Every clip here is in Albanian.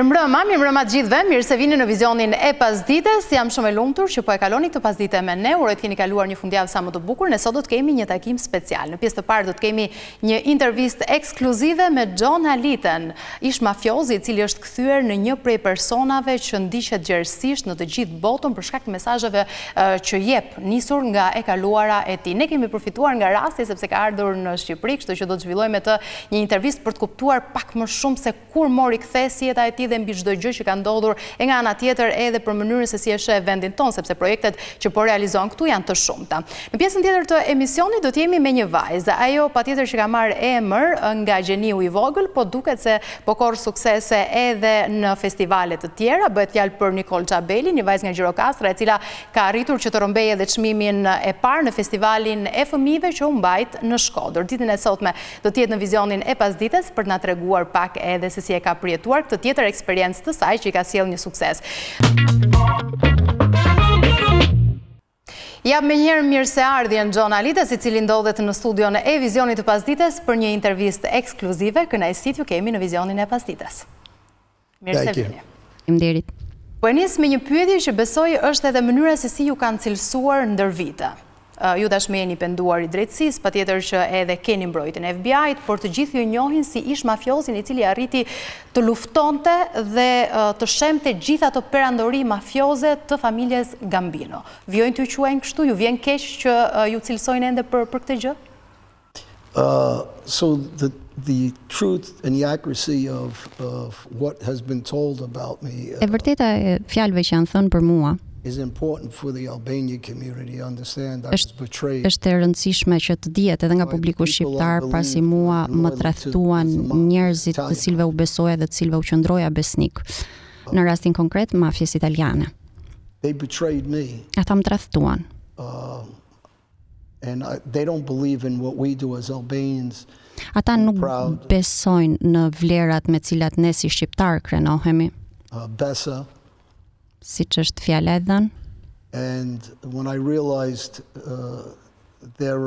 Mirëmbrëma të gjithëve, mirë se vini në vizionin e Pasdites. Jam shumë e lumtur që po e kaloni këtë pasdite me ne. Uroj të keni kaluar një fundjavë sa më të bukur. Ne sot do të kemi një takim special. Në pjesë të parë do të kemi një intervistë ekskluzive me John Alite, ish mafiozi i cili është kthyer në një prej personave që ndiqet gjerësisht në të gjithë botën për shkak të mesazheve që jep, nisur nga e kaluara e tij. Ne kemi përfituar nga rasti sepse ka ardhur në Shqipëri, kështu që do të zhvillojmë me të një intervistë për të kuptuar pak më shumë se kur mori kthesi jeta e tij dhe mbi çdo gjë që ka ndodhur, e nga ana tjetër edhe për mënyrën se si e sheh vendin tonë, sepse projektet që po realizohen këtu janë të shumta. Në pjesën tjetër të emisionit do të jemi me një vajzë. Ajo patjetër që ka marrë emër nga gjeniu i vogël, po duket se po korr suksese edhe në festivale të tjera. Bëhet fjalë për Nicole Çabeli, një vajzë nga Gjirokastra, e cila ka arritur që të rrëmbejë edhe çmimin e parë në festivalin e fëmijëve që u mbajt në Shkodër. Ditën e sotme do të jetë në vizionin e Pasdites për të na treguar pak edhe se si e ka përjetuar këtë tjetër eksperiencë të saj që i ka sjellë një sukses. Jap me njëherë mirëseardhjen John Alite, i cili ndodhet në studion e vizionit të Pasdites për një intervistë ekskluzive. Kënaqësi ju kemi në vizionin e Pasdites. Mirë se vini. Faleminderit. Po e nis me një pyetje që besoj është edhe mënyra se si ju kanë cilësuar ndër vite. Ju tashmë jeni penduar i drejtësisë, patjetër që edhe keni mbrojtjen e FBI-t, por të gjithë ju njohin si ish mafiozin i cili arriti të luftonte dhe të shemte gjithë ato perandori mafioze të familjes Gambino. Vjojnë t'ju quajnë kështu, ju vjen keq që ju cilësojnë ende për këtë gjë? So the truth and the accuracy of what has been told about me E vërteta e fjalëve që janë thënë për mua is important for the Albanian community to understand I was betrayed. Është e rëndësishme që të dihet edhe nga publiku shqiptar, pasi mua më tradhtuan njerëzit të cilëve u besoja dhe të cilëve u qëndroja besnik. Në rastin konkret, mafjes italiane. They betrayed me. Ata më tradhtuan. And they don't believe in what we do as Albanians. Ata nuk besojnë në vlerat me cilat ne si shqiptar krenohemi. Besa. Siç është fjala e dhënë. And when I realized their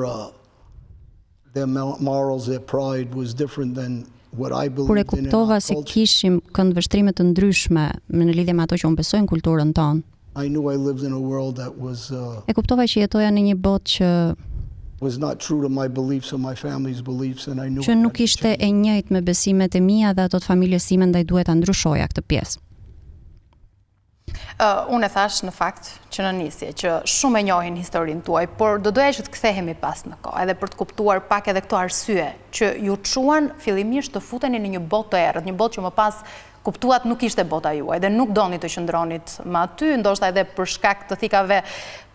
morals, their pride was different than what I believed in. Kur e kuptova se kishim këndvështrime të ndryshme në lidhje me ato që unë besoj në kulturën tonë. I knew I lived in a world that was E kuptova që jetoja në një botë që was not true to my beliefs or my family's beliefs, and I knew që nuk ishte e njëjtë me besimet e mia dhe ato të familjes time, ndaj duhet ta ndryshoja këtë pjesë. Unë e thash në fakt që në nisje që shumë e njohin historinë tuaj, por do doja që të kthehemi pas në kohë, edhe për të kuptuar pak edhe këto arsye që ju çuan fillimisht të futeni në një botë të errët, një botë që më pas kuptuat nuk ishte bota juaj dhe nuk doni të qëndronit më aty, ndoshta edhe për shkak të thikave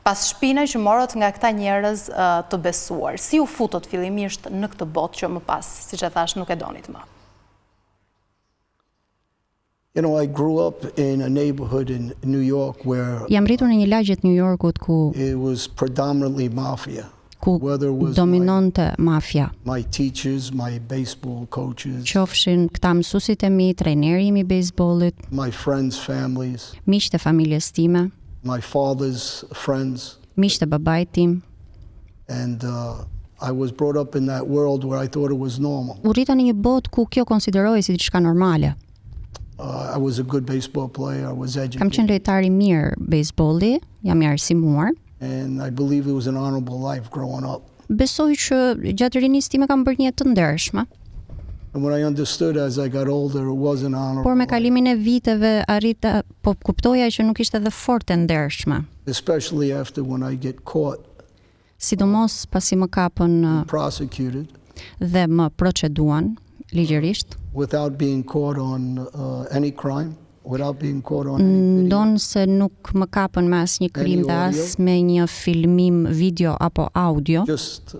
pas shpinës që morët nga këta njerëz të besuar. Si u futët fillimisht në këtë botë që më pas, siç e thash, nuk e donit më? You know, I grew up in a neighborhood in New York where Jam rritur në një lagje të New Yorkut ku it was predominantly mafia. ku dominonte mafia. My teachers, my baseball coaches, Qofshin këta mësuesit e mi, trajneri im i bejsbollit, my friends' families, miqtë e familjes time, my father's friends, miqtë e babait tim. and I was brought up in that world where I thought it was normal. U rrita në një botë ku kjo konsiderohej si diçka normale. I was a good baseball player. I was Kam educated, qenë lojtar i mirë bejsbolli, jam i arsimuar. and I believe it was an honorable life growing up. Besoj që gjatë rinisë time kam bërë një jetë të ndershme, And when I understood as I got older, it wasn't honorable, por me kalimin e viteve arrita, po kuptoja që nuk ishte edhe fort e ndershme. especially after when I get caught, Sidomos pasi më kapën prosecuted, dhe më proceduan ligjërisht. without being caught on any crime, without being caught on any video. Ndonë se nuk më kapën me asnjë krim dhe as me një filmim video apo audio. Just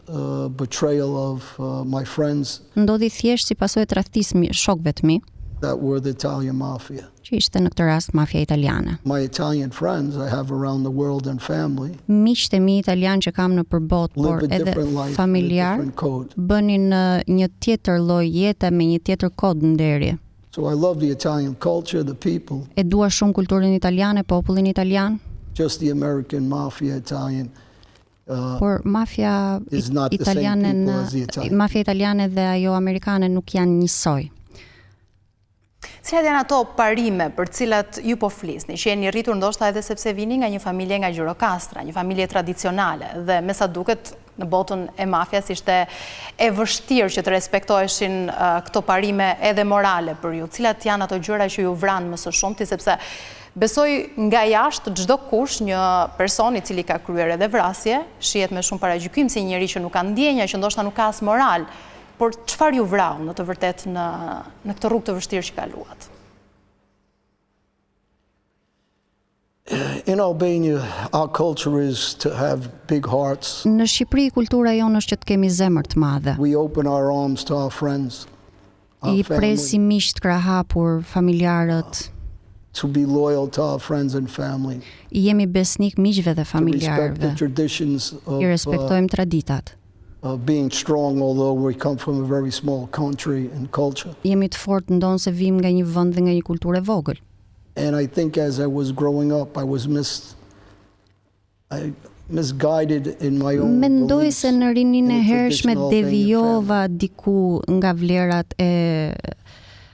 betrayal of my friends Ndodhi thjesht si pasojë e tradhtisë shokëve të mi, that were the Italian mafia. që ishte në këtë rast mafia italiane. My Italian friends I have around the world and family Miqtë e mi italian që kam në përbot, por live a edhe different life, a familjar, different code. bënin një tjetër lloj jete me një tjetër kod nderi. So I love the Italian culture, the people, E dua shumë kulturën italiane, popullin italian, just the American mafia Italian. por mafia is not the same italiane people as the Italian. mafia italiane dhe ajo amerikane nuk janë njësoj. Cilat janë ato parime për cilat ju po flisni, që jeni rritur ndoshta edhe sepse vini nga një familje nga Gjirokastra, një familje tradicionale, dhe me sa duket në botën e mafjas ishte e vështirë që të respektoheshin këto parime edhe morale për ju. Cilat janë ato gjëra që ju vranë më së shumti, sepse besoj nga jashtë çdo kush, një person i cili ka kryer edhe vrasje, shihet me shumë paragjykim si një njerëz që nuk ka ndjenja, që ndoshta nuk ka as moral. Por çfarë ju vrau në të vërtet në këtë rrugë të vështirë që kaluat? In Albania, our culture is to have big hearts. Në Shqipëri kultura jonë është që të kemi zemër të madhe. We open our arms to our friends, I presim miqt krahapur, familjarët. To be loyal to our friends and family. I jemi besnik miqve dhe To respect the familjarëve. traditions I respektojmë traditat. of being strong, although we come from a very small country and culture. Jemi të fortë ndonë se vim nga një vend dhe nga një kulturë e vogël. And I think as I was growing up, I was misguided in my own Mendoj beliefs se në rinin e in a hershme traditional Albanian devijova diku nga vlerat e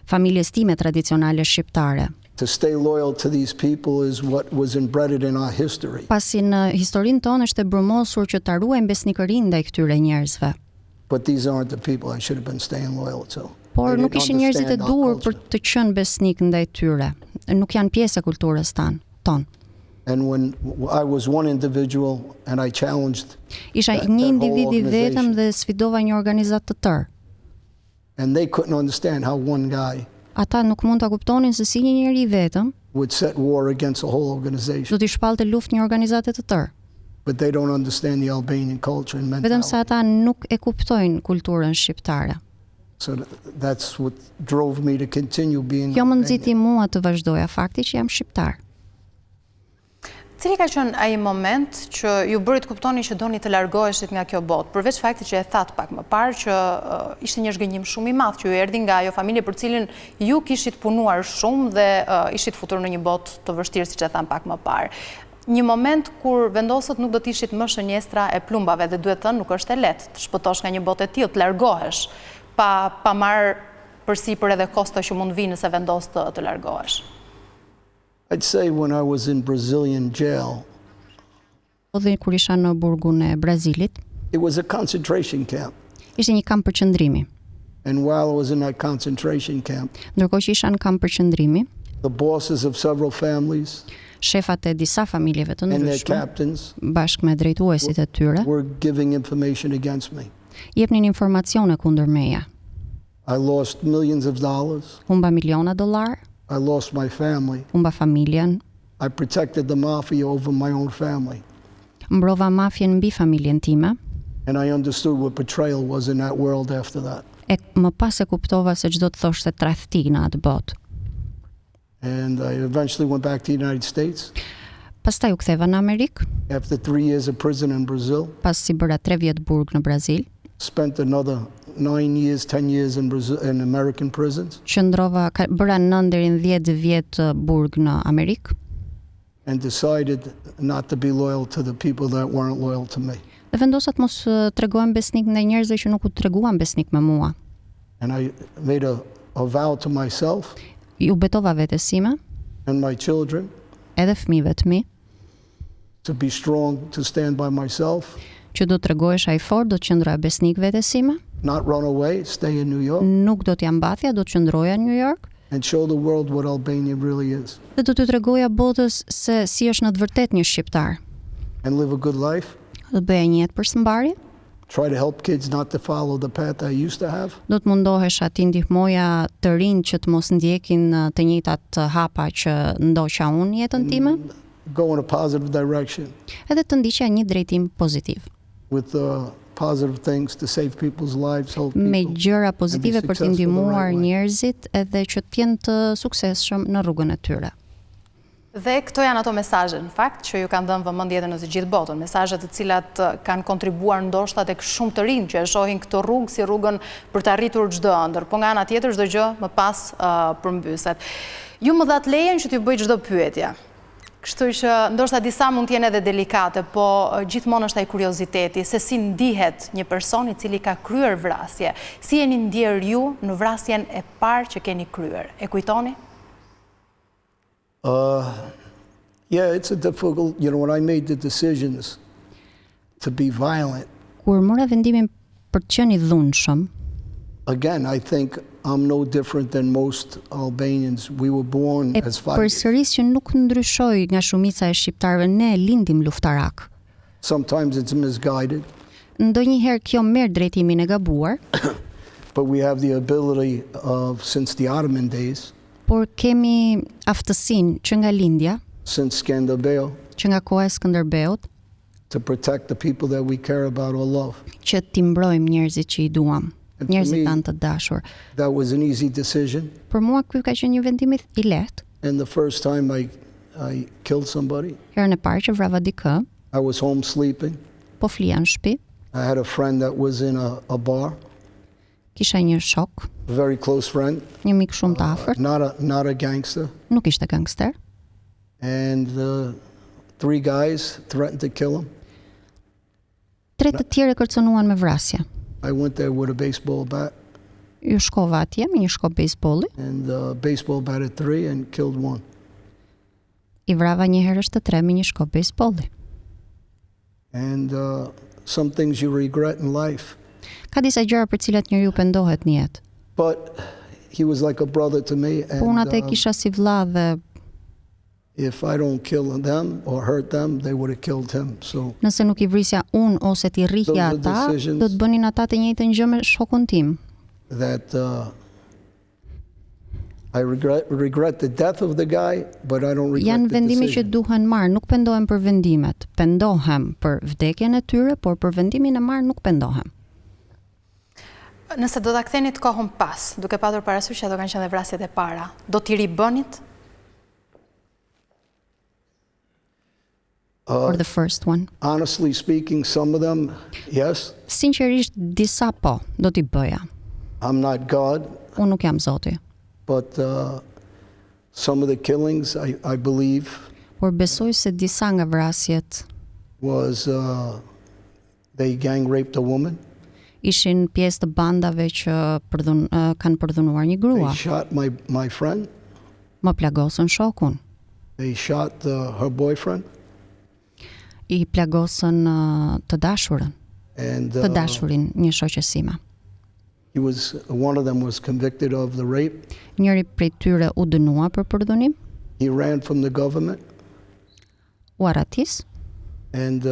familjes time tradicionale shqiptare. To stay loyal to these people is what was embedded in our history. Pasi në historinë tonë është e brumosur që ta ruajmë besnikërinë ndaj këtyre njerëzve. But these aren't the people I should have been staying loyal to. Por They nuk didn't ishin njerëzit e understand our duhur për culture. të qenë besnik ndaj tyre. Nuk janë pjesë e kulturës tonë. And when I was one individual and I challenged Isha that një whole individi organization, vetëm dhe sfidova një organizat të tërë. and they couldn't understand how one guy Ata nuk mund ta kuptonin se si një njeri vetëm would set war against a whole do organization. t'i shpallte luftë një organizate të tërë. But they don't understand the Albanian culture and Vetëm se mentality. ata nuk e kuptojnë kulturën shqiptare. So that's what drove me to continue being Kjo më Albanian. nxiti mua të vazhdoja fakti që jam shqiptar. Cili ka qenë ai moment që ju bëri të kuptoni që doni të largoheshit nga kjo botë, përveç faktit që e thatë pak më parë që ishte një zhgënjim shumë i madh që ju erdhi nga ajo familje për cilin ju kishit punuar shumë dhe ishit futur në një botë të vështirë, siç e tham pak më parë. Një moment kur vendosët nuk do të ishit më shënjestra e plumbave dhe duhet thënë nuk është e lehtë të shpëtosh nga një botë e tillë, të largohesh pa marrë përsipër edhe kosto që mund vinë nëse vendos të largohesh. I'd say when I was in Brazilian jail, Dhe kur isha në burgun e Brazilit, it was a concentration camp. ishte një kamp përqendrimi. And while I was in that concentration camp, Ndërkohë që isha në kamp përqendrimi, the bosses of several families shefat e disa familjeve të and their ndryshme, captains bashkë me drejtuesit e tyre, were giving information against me. jepnin informacione kundër meja. I lost millions of dollars. Humba miliona dollar, I lost my family. humba familjen, I protected the mafia over my own family. mbrova mafjen mbi familjen time, And I understood what betrayal was in that world after that. e më pas e kuptova se çdo të thoshte tradhti në atë botë. And I eventually went back to the United States Pastaj u ktheva në Amerikë, after 3 years of prison in Brazil. pas si bëra 3 vjet burg në Brazil, Spent another 9 years, 10 years in Brazil, in American prisons, bëra 9 deri në 10 vjet burg në Amerikë and decided not to be loyal to the people that weren't loyal to me. dhe vendosa të mos tregohem besnik ndaj njerëzve që nuk u treguan besnik me mua. And I made a vow to myself Ju betova vetes sime, and my children edhe fëmijëve të mi, to be strong, to stand by myself, që do të tregohesha i fortë, do të qëndroja besnik vetes sime, not run away, stay in New York, nuk do t'ja mbathja, do të qëndroja në New York and show the world what Albania really is, dhe do t'ju tregoja botës se si është në të vërtetë një shqiptar. and live a good life. Do të bëja një jetë përshëmbarje, Try to help kids not to follow the path I used to have. do të mundohesha t'i ndihmoja të rinj që të mos ndjekin të njëjtat hapa që ndoqa unë në jetën time, Go in a positive direction edhe të ndiqja një drejtim pozitiv, with positive things to save people's lives, help me people. gjëra pozitive për t'i successful the ndihmuar right way. njerëzit edhe që të jenë të suksesshëm në rrugën e tyre. Dhe këto janë ato mesazhe në fakt që ju kanë dhënë vëmendje edhe në të gjithë botën, mesazhe të cilat kanë kontribuar ndoshta tek shumë të rinj që e shohin këtë rrugë si rrugën për të arritur çdo ëndër, po nga ana tjetër çdo gjë më pas përmbyset. Ju më dhat lejen që t'ju bëj çdo pyetje. Kështu që ndoshta disa mund të jenë edhe delikate, po gjithmonë është ai kurioziteti se si ndihet një person i cili ka kryer vrasje. Si jeni ndjer ju në vrasjen e parë që keni kryer? E kujtoni? Yeah, it's a difficult, when I made the decisions to be violent. Kur mora vendimin për të qenë I dhunshëm, again, I think I'm no different than most Albanians. We were born as fighters. Përsëris që nuk ndryshoj nga shumica e shqiptarëve, ne lindim luftarak. Sometimes it's misguided. Ndonjëherë kjo merr drejtimin e gabuar. But we have the ability of, since the Ottoman days, por kemi aftësinë që nga lindja, since Skanderbeu, që nga koha e Skënderbeut, to protect the people that we care about or love. Që t'i mbrojmë njerëzit që I duam, njerëzit tanë të dashur. That was an easy decision. Për mua ky ka qenë një vendim I lehtë. And the first time I killed somebody, herën e parë që vrava dikë, I was home sleeping. Po flija në shtëpi. I had a friend that was in a bar. Kisha një shok, A very close friend. një mik shumë të afërt. Not a gangster. Nuk ishte gangster. And 3 guys threatened to kill him. 3 të tjerë kërcënuan me vrasje. I went there with a baseball bat. Ju shkova atje me një shkop bejsbolli. And baseball bat at 3 and killed 1. I vrava një herësh të 3 me një shkop bejsbolli. And some things you regret in life. Ka disa gjëra për cilat njeriu pendohet në jetë. But he was like a brother to me. Po unë atë kisha si vëlla dhe if I don't kill them or hurt them, they would have killed him. So nëse nuk I vrisja unë ose t'i rrihja ata, do të bënin ata të njëjtën gjë me shokun tim. That I regret the death of the guy, but I don't regret Janë the vendime që decision. duhen marrë, nuk pendohem për vendimet. Pendohem për vdekjen e tyre, por për vendimin e marrë nuk pendohem. Nëse do ta ktheni të kohën pas, duke patur parasysh që ato kanë qenë dhe vrasjet e para, do t'i ribënit? For the first one. Honestly speaking, some of them, yes. Sinqerisht, disa po, do t'i bëja. I'm not God, Unë nuk jam Zoti. but some of the killings, I believe, Por besoj se disa nga vrasjet was they gang raped a woman. ishin pjesë të bandave që kanë përdhunuar një grua. They shot my friend. Më plagosën shokun. They shot her boyfriend. I plagosën të dashurën. And Të dashurin një shoqësime. one of them was convicted of the rape. Njëri prej tyre u dënua për përdhunim, He ran from the government, u arratis, and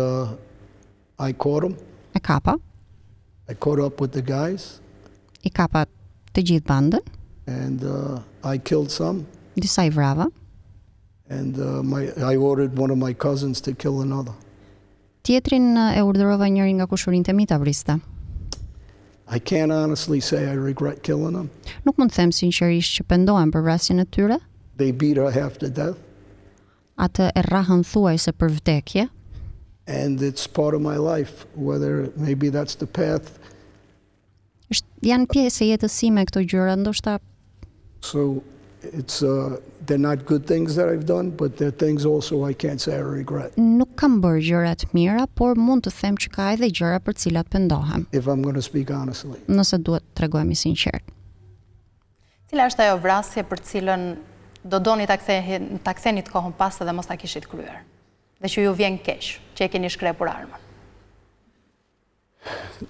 I caught him. e kapa, I caught up with the guys, I kapa të gjithë bandën, and I killed some. disa I vrava, And I ordered one of my cousins to kill another. tjetrin e urdhërova njërin nga kushërinjtë e mi ta vriste. I can't honestly say I regret killing them. Nuk mund të them sinqerisht që pendohem për vrasjen e tyre, They beat her half to death, atë e rrahën thuajse për vdekje, and it's part of my life. Whether maybe that's the path. janë pjesë e jetës sime këto gjëra, ndoshta So it's they're not good things that I've done, but they're things also I can't say I regret. nuk kam bërë gjëra të mira, por mund të them që ka edhe gjëra për cilat pendohem, If I'm going to speak honestly. nëse duhet të tregojmë sinqert. Cila është ajo vrasje për cilën do doni ta ktheni të kohën pas dhe mos ta kishit kryer? Dhe që ju vjen keq, që e keni shkrepur armën.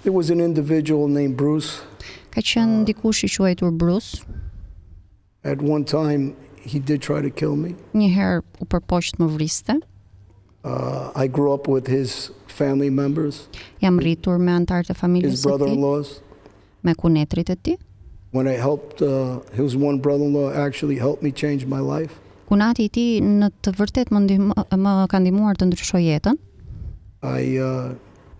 There was an individual named Bruce. Ka qenë dikush I quajtur Bruce, At one time, he did try to kill me. një herë u përpoq të më vriste. I grew up with his family members, Jam rritur me antarët e his familjes së tij, brother-in-laws. me kunetrit e tij. When I helped, his one brother-in-law actually helped me change my life. Kunati I tij në të vërtet më ka ndihmuar të ndryshoj jetën. I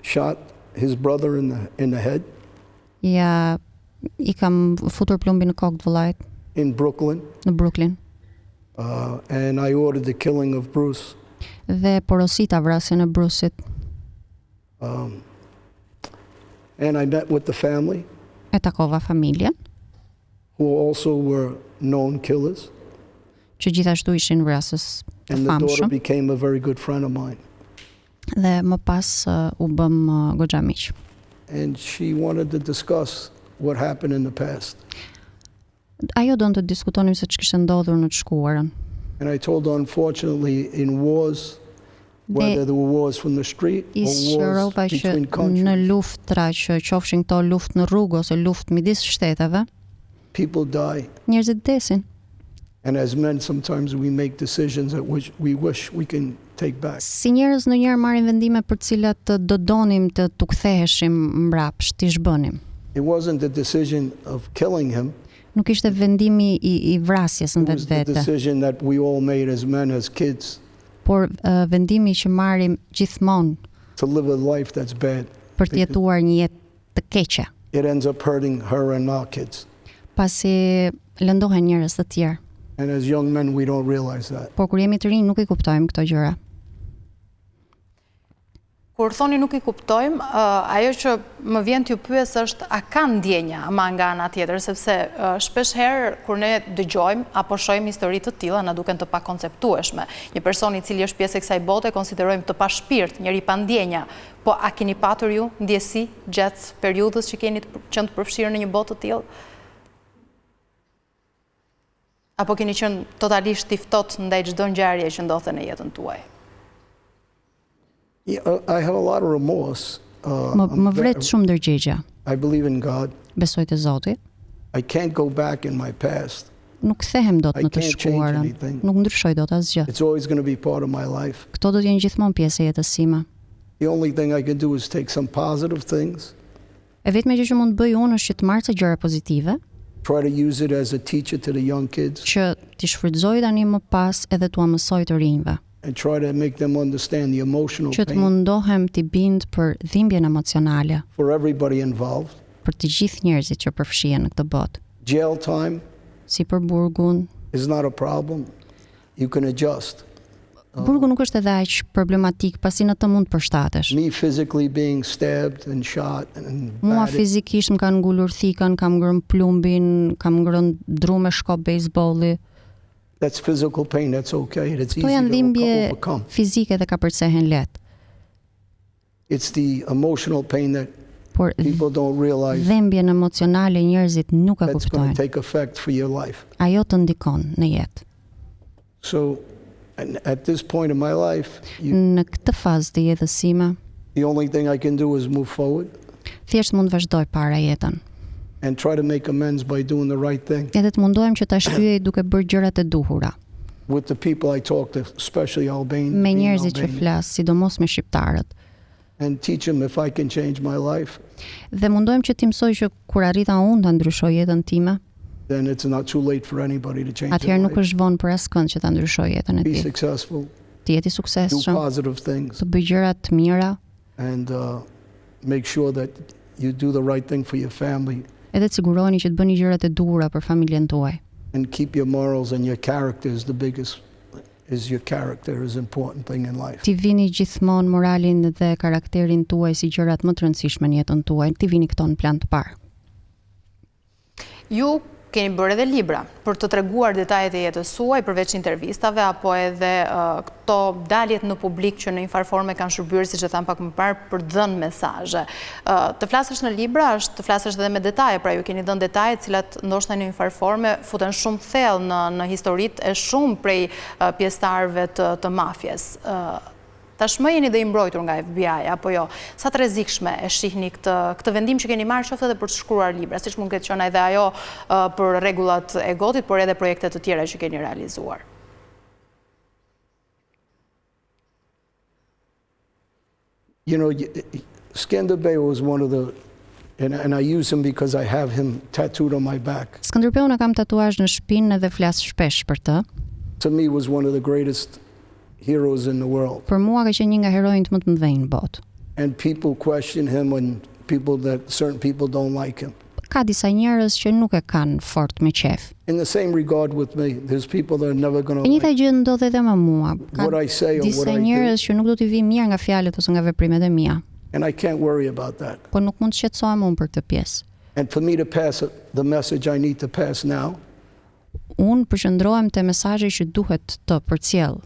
shot his brother in the head Ja I kam futur plumbin në kokë të vëllait in Brooklyn, në Brooklyn and I ordered the killing of Bruce. dhe porosita vrasjen e Bruceit. And I met with the family, E takova familjen, who also were known killers, që gjithashtu ishin vrasës të and the daughter famshëm, became a very good friend of mine. dhe më pas u bëm goxha miq. And she wanted to discuss what happened in the past. Ajo donte të diskutonim se ç'kishte ndodhur në të shkuarën. And I told her, unfortunately, in wars, whether there were wars from the street or wars between countries, në luftra që qofshin këto luftë në rrugë ose luftë midis shteteve, people die. Njerëzit vdesin. And as men, sometimes we make decisions that we wish we can take back. Si njerëz ndonjëherë marrin vendime për të cilat do donim të ktheheshim mbrapsht, t'i zhbënim. It wasn't the decision of killing him. Nuk ishte vendimi i vrasjes në vetvete. It was the decision that we all made as men, as kids. Por vendimi që marrim gjithmonë to live a life that's bad. Për të jetuar një jetë të keqe. It ends up hurting her and our kids. Pasi lëndohen njerëz të tjerë. And as young men, we don't realize that. Por kur jemi të rinj nuk i kuptojmë këto gjëra. Kur thoni nuk i kuptojmë, ajo që më vjen t'ju pyes është a ka ndjenja ama nga ana tjetër, sepse shpesh herë kur ne dëgjojmë apo shohim histori të tilla na duken të pakonceptueshme. Një person i cili është pjesë e kësaj bote konsiderojmë të pa shpirt, njëri pa ndjenja. Po a keni patur ju ndjesi gjatë periudhës që keni qenë të përfshirë në një botë të tillë? Apo keni qenë totalisht i ftohtë ndaj çdo ngjarje që ndodhte në jetën tuaj? I have a lot of remorse. Më vret shumë ndërgjegje. I believe in God. Besoj te Zoti. I can't go back in my past. Nuk kthehem dot në të shkuarën. Nuk ndryshoj dot asgjë. It's always going to be part of my life. Këto do të jenë gjithmonë pjesë e jetës sime. The only thing I can do is take some positive things. E vetmja gjë që mund të bëj unë është që të marr ca gjëra pozitive. Try to use it as a teacher to the young kids. Që t'i shfrytëzoj tani më pas edhe t'ua mësoj të rinjve. And try to make them understand the emotional Që të pain mundohem t'i bind për dhimbjen emocionale for everybody involved. për të gjithë njerëzit që përfshihen në këtë botë. Jail time Si për burgun. is not a problem. You can adjust. Burgu nuk është edhe aq problematik, pasi në të mund të përshtatesh. Me physically being stabbed and shot and Mua battered, fizikisht më kanë ngulur thikën, kam ngrënë plumbin, kam ngrënë dru me shkop bejsbolli. that's physical pain. That's okay. It's Kto easy janë to dhimbje overcome. fizike dhe ka përcehen lehtë. It's the emotional pain that Por people don't realize dhimbjen emocionale njerëzit nuk e that's going kuptojnë. to take effect for your life. Ajo të ndikon në jetë. So, and at this point in my life, Në këtë fazë të jetës sime, the only thing I can do is move forward thjesht mund vazhdoj para jetën. and try to make amends by doing the right thing Edhe të mundohem që ta shtyej duke bërë gjërat e duhura with the people I talk to, especially me njerëzit që flas, sidomos me shqiptarët. and teach them if I can change my life, Dhe mundohem që t'i mësoj që kur arrita unë ta ndryshoj jetën time, then it's not too late for anybody to change their atëherë nuk life. është vonë për askënd që ta ndryshoj jetën e Be tij. successful, Të jeti do suksesshëm, positive things, të bëj gjëra të mira, and make sure that you do the right thing for your family edhe të siguroheni që të bëni gjërat e duhura për familjen tuaj. and keep your morals and your character is the biggest, is your character is important thing in life. Ti vini gjithmonë moralin dhe karakterin tuaj si gjërat më të rëndësishme në jetën tuaj, ti vini këto në plan të parë. Ju keni bërë edhe libra për të treguar detajet e jetës suaj përveç intervistave apo edhe këto daljet në publik që në një farë forme kanë shërbyer, siç e tham pak më parë, për dhënë mesazhe. Të flasësh në libra është të flasësh edhe me detaje, pra ju keni dhënë detaje të cilat ndoshta në një farë forme futen shumë thellë në historitë e shumë prej pjesëtarëve të mafjes. Tashmë jeni dhe i mbrojtur nga FBI, apo jo? Sa të rrezikshme e shihni këtë vendim që keni marrë qoftë edhe për të shkruar libra, siç mund këtë qenë edhe ajo për rregullat e gotit, por edhe projekte të tjera që keni realizuar? You know, Skanderbeu was one of the, and I use him because I have him tattooed on my back. Skënderbeu e kam tatuazh në shpinë dhe flas shpesh për të. To me was one of the greatest heroes in the world. Për mua ka qenë një nga heronjtë më të mëdhenj në botë. And people question him and certain people don't like him. Ka disa njerëz që nuk e kanë fort me qef. In the same regard with me, there's people that are never going E to njëjta like gjë ndodh edhe me mua. Ka what I say or what disa I do. njerëz që nuk do t'i vi mirë nga fjalët ose nga veprimet e mia, And I can't worry about that. por nuk mund të shqetësohem unë për këtë pjesë. And for me to pass the message I need to pass now, Unë përqendrohem te mesazhi që duhet të përcjell.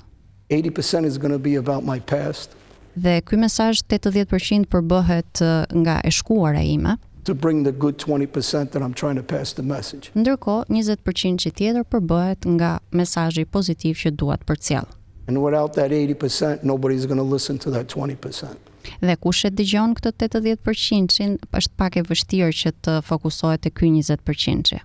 80% is going to be about my past. Dhe ky mesazh 80% përbëhet nga e shkuara ime. to bring the good 20% that I'm trying to pass the message. Ndërkohë, 20% që tjetër përbëhet nga mesazhi pozitiv që duat përcjell. And without that 80%, nobody's going to listen to that 20%. Dhe kush e dëgjon këtë 80%-in, është pak e vështirë që të fokusohet te ky 20%.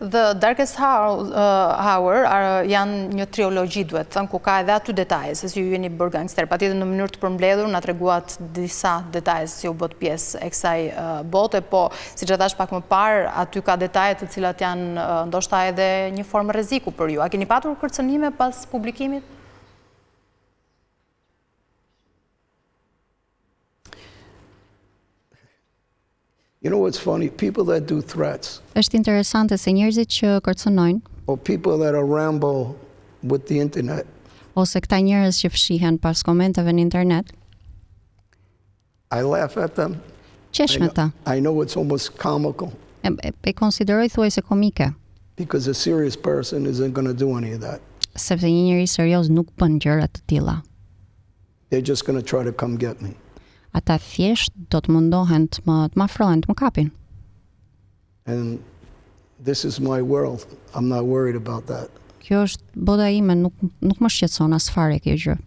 The Darkest Hour janë një triologji, duhet thënë, ku ka edhe aty detaje, se si ju jeni bërë gangster. Patjetër në mënyrë të përmbledhur na treguat disa detaje se si u bët pjesë e kësaj bote, po siç e thash pak më parë, aty ka detaje të cilat janë ndoshta edhe një formë rreziku për ju. A keni patur kërcënime pas publikimit? You know what's funny? People that do threats, Është interesante se njerëzit që kërcënojnë, or people that are Rambo with the internet, ose këta njerëz që fshihen pas komenteve në internet, I laugh at them. qesh me ta. I know it's almost comical E konsideroj thuajse komike, because a serious person isn't going to do any of that. sepse një njeri serioz nuk bën gjëra të tilla. They're just going to try to come get me. Ata thjesht do të mundohen të më afrohen, të më kapin. And this is my world. I'm not worried about that. Kjo është bota ime, nuk më shqetëson as fare kjo gjë.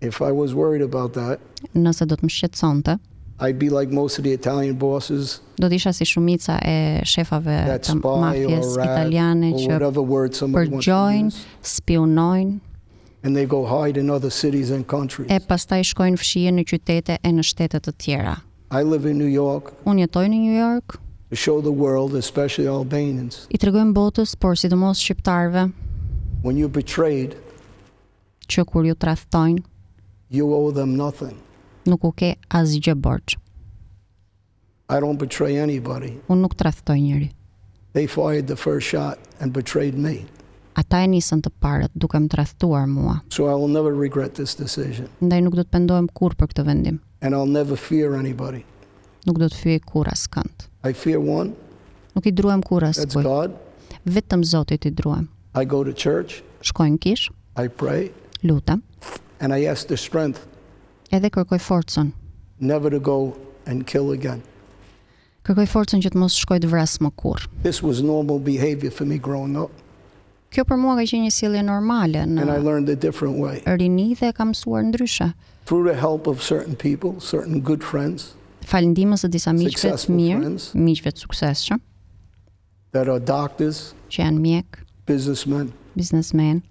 If I was worried about that, Nëse do të më shqetësonte, I'd be like most of the Italian bosses do të isha si shumica e shefave that të spy mafjes or rat italiane or që whatever word somebody wants to përgjojnë, use, spionojnë, and they go hide in other cities and countries. e pastaj shkojnë fshihen në qytete e në shtete të tjera. I live in New York Unë jetoj në New York, to show the world, especially Albanians, i tregojmë botës, por sidomos shqiptarëve, when you're betrayed, që kur ju tradhtojnë, you owe them nothing. nuk u ke asgjë borxh. I don't betray anybody. Unë nuk tradhtoj njëri. They fired the first shot and betrayed me. Ata e nisën të parët duke më tradhtuar mua. So I will never regret this decision. Ndaj nuk do të pendohem kur për këtë vendim. And I'll never fear anybody. Nuk do të fyej kur askënd. I fear one, Nuk i druhem kur that's askujt. God. Vetëm Zotit i druhem. I go to church, Shkoj në kish, I pray, lutem, and I ask the strength edhe kërkoj forcën. never to go and kill again. Kërkoj forcën që të mos shkoj të vras më kur. This was normal behavior for me growing up, Kjo për mua ka qenë një sjellje normale and I në learned a different way. rini dhe kam mësuar ndryshe. Through the help of certain people, certain good friends Falëndimës së disa miqve të Successful mirë, friends. miqve të suksesshëm, that are doctors, që janë mjek, businessmen, biznesmen,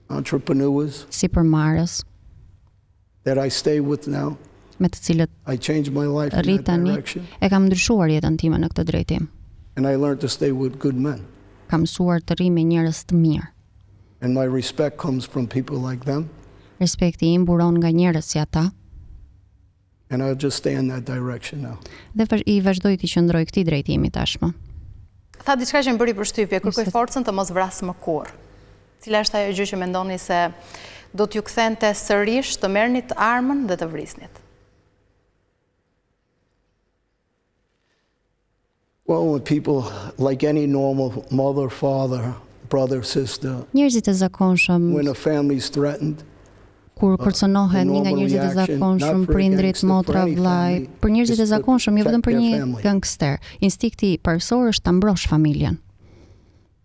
entrepreneurs, sipërmarrës, that I stay with now. me të cilët I changed my life in rrit that tani, direction, e kam ndryshuar jetën time në këtë drejtim. and I learned to stay with good men. Kam mësuar të rri me njerëz të mirë. And my respect comes from people like them, Respekti im buron nga njerëz si ata and I'll just stay in that direction now. dhe i vazhdoj të qëndroj këtij drejtimi tashmë. Tha diçka që më bëri përshtypje, kërkoj forcën të mos vras më kurrë. Cila është ajo gjë që mendoni se do t'ju kthente sërish të merrnit armën dhe të vrisnit? Well, when people, like any normal mother, father, brother, sister, Njerëzit e zakonshëm, when a family's threatened, kur kërcënohet një nga njerëzit e zakonshëm, prindrit, motra, vllai, për njerëzit e zakonshëm, jo vetëm për një gangster, instinkti parësor është ta mbrosh familjen.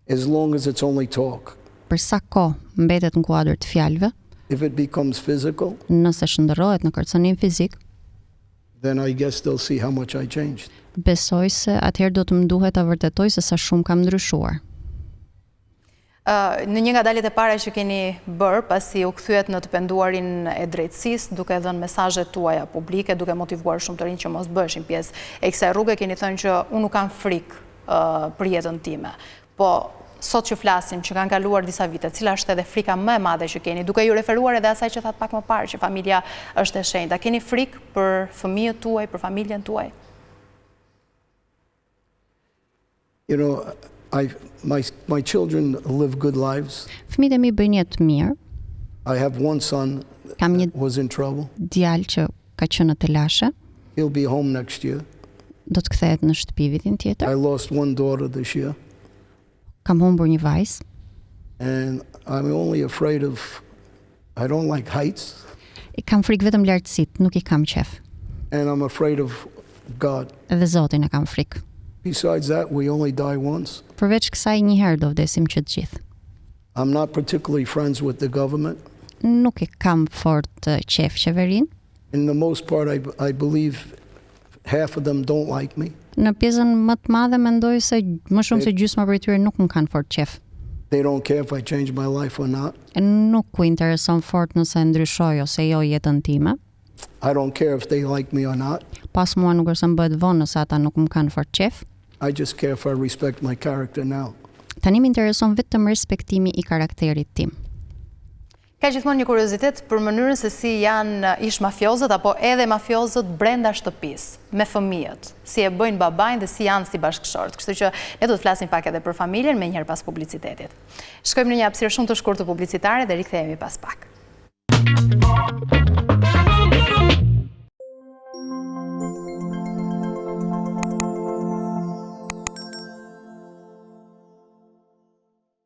as long as it's only talk. Për sa kohë mbetet në kuadër të fjalëve, If it becomes physical, nëse shndërrohet në kërcënim fizik, then I guess they'll see how much I changed. besoj se atëherë do të më duhet ta vërtetoj se sa shumë kam ndryshuar. Në një nga daljet e para që keni bërë, pasi u kthyet në të penduarin e drejtësisë, duke dhënë mesazhet tuaja publike, duke motivuar shumë të rinj që mos bëheshin pjesë e kësaj rruge, keni thënë që unë nuk kam frikë për jetën time. Po sot që flasim, që kanë kaluar disa vite, cila është edhe frika më e madhe që keni, duke ju referuar edhe asaj që thatë pak më parë, që familja është e shenjtë. A keni frikë për fëmijët tuaj, për familjen tuaj? You know, my children live good lives. Fëmijët e mi bëjnë jetë mirë. I have one son Kam një that was in trouble. djalë që ka qenë në telashe, He'll be home next year. do të kthehet në shtëpi vitin I tjetër. lost one daughter this year, Kam humbur një vajzë. and I'm only afraid of, I don't like heights, I kam frikë vetëm lartësitë, nuk I kam qef. and I'm afraid of God. Dhe Zotin e kam frikë. Besides that, we only die once. Përveç kësaj një herë do vdesim që të gjithë. I'm not particularly friends with the government. Nuk e kam fort qef qeverin. In the most part, I believe half of them don't like me. Në pjesën më të madhe mendoj se më shumë se gjysma prej tyre nuk më kanë fort qef. They don't care if I change my life or not. Nuk u intereson fort nëse ndryshoj ose jo jetën time. I don't care if they like me or not. Pas mua nuk është më bëhet vonë nëse ata nuk më kanë fort qef. I just care if I respect my character now. Tani më intereson vetëm respektimi I karakterit tim. Ka gjithmonë një kuriozitet për mënyrën se si janë ish mafiozët apo edhe mafiozët brenda shtëpisë, me fëmijët, si e bëjnë babajnë dhe si janë si bashkëshort. Kështu që ne do të flasim pak edhe për familjen me njëherë pas publicitetit. Shkojmë në një hapësirë shumë të shkurtër publicitare dhe rikthehemi pas pak.